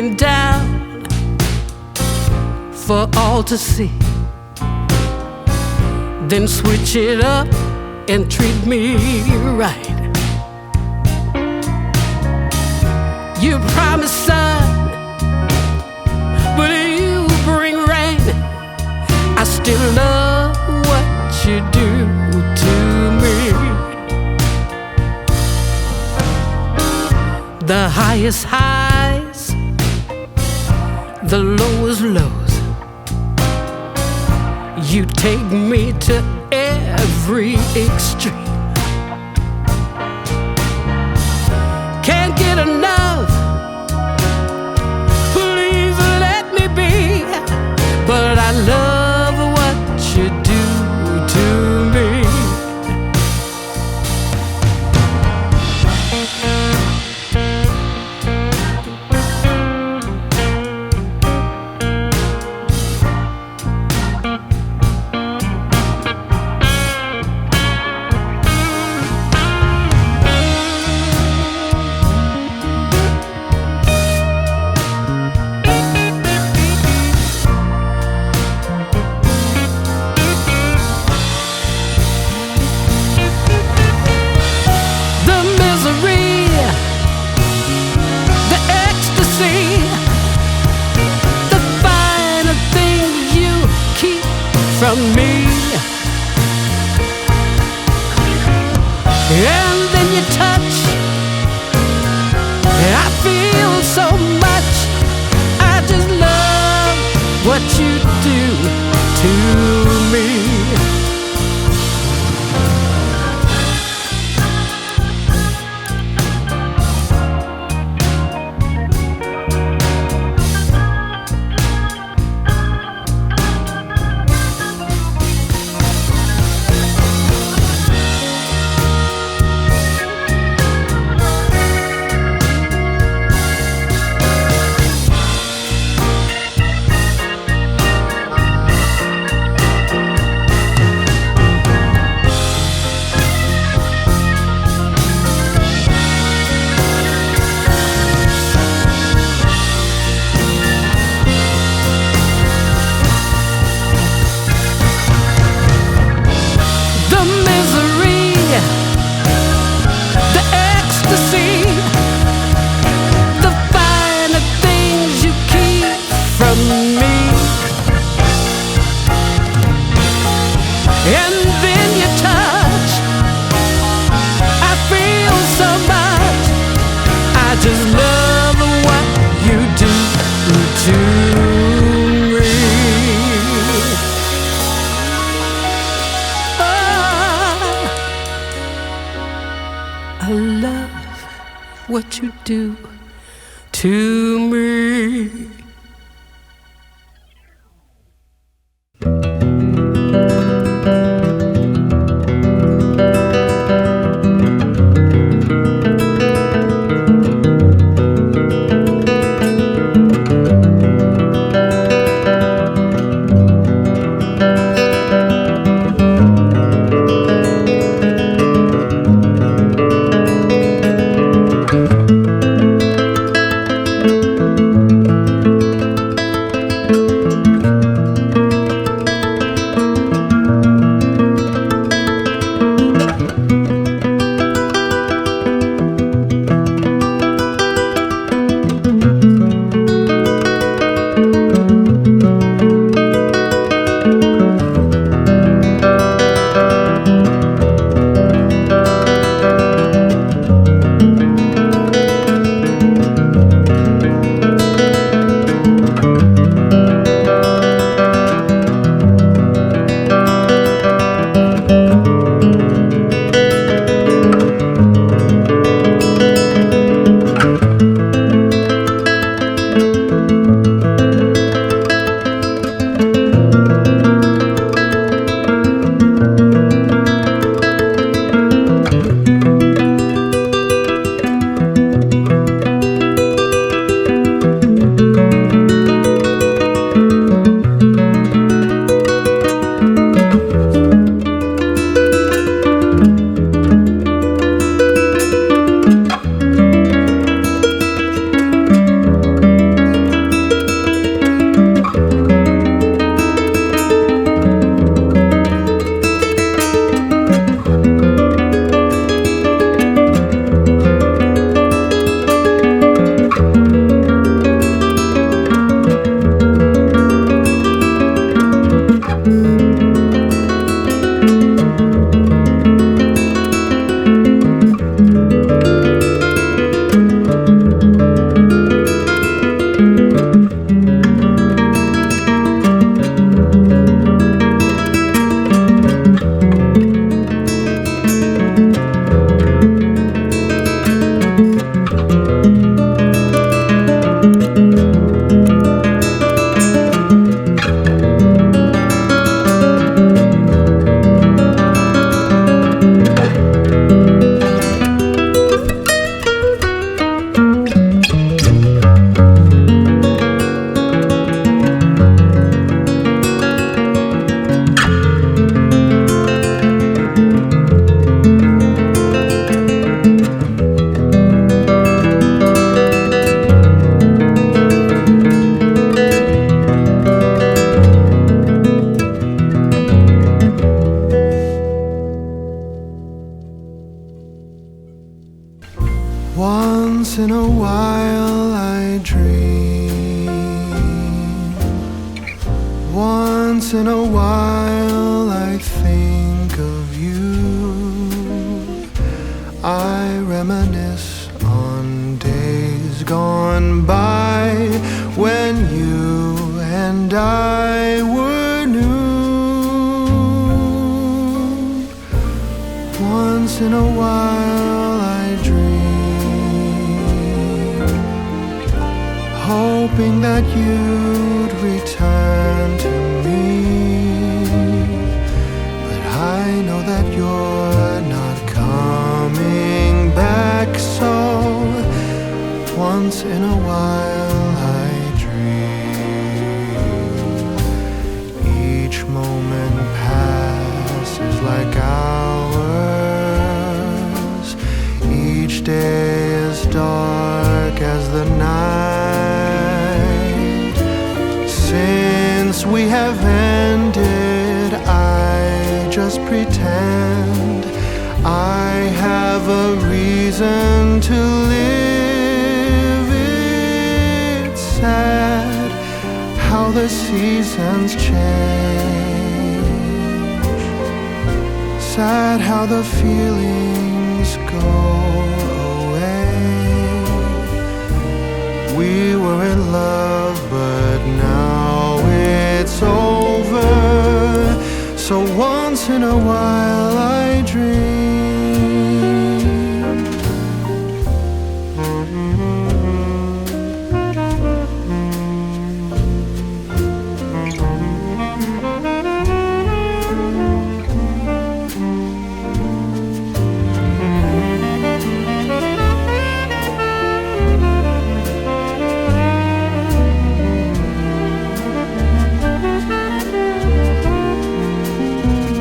broken down for all to see. Then switch it up and treat me right. You promise sun, but you bring rain. I still love what you do to me. The highest highs, the lowest lows. You take me to every extreme. Can't get enough, please let me be. But I love what you do to me. From me, and then you touch, I feel so much. I just love what you do to me. And then you touch, I feel so much. I just love what you do to me. Oh, I love what you do to me. in a while I dream. Once in a while I think of you. I reminisce on days gone by when you and I were new. Once in a while I dream, hoping that you'd return to me. But I know that you're not coming back, so once in a while I dream. Each moment passes like hours. Each day is dark as the night. Since we have ended, I just pretend I have a reason to live. It's sad how the seasons change, sad how the feelings go away. We were in love, but now it's over. So once in a while I dream.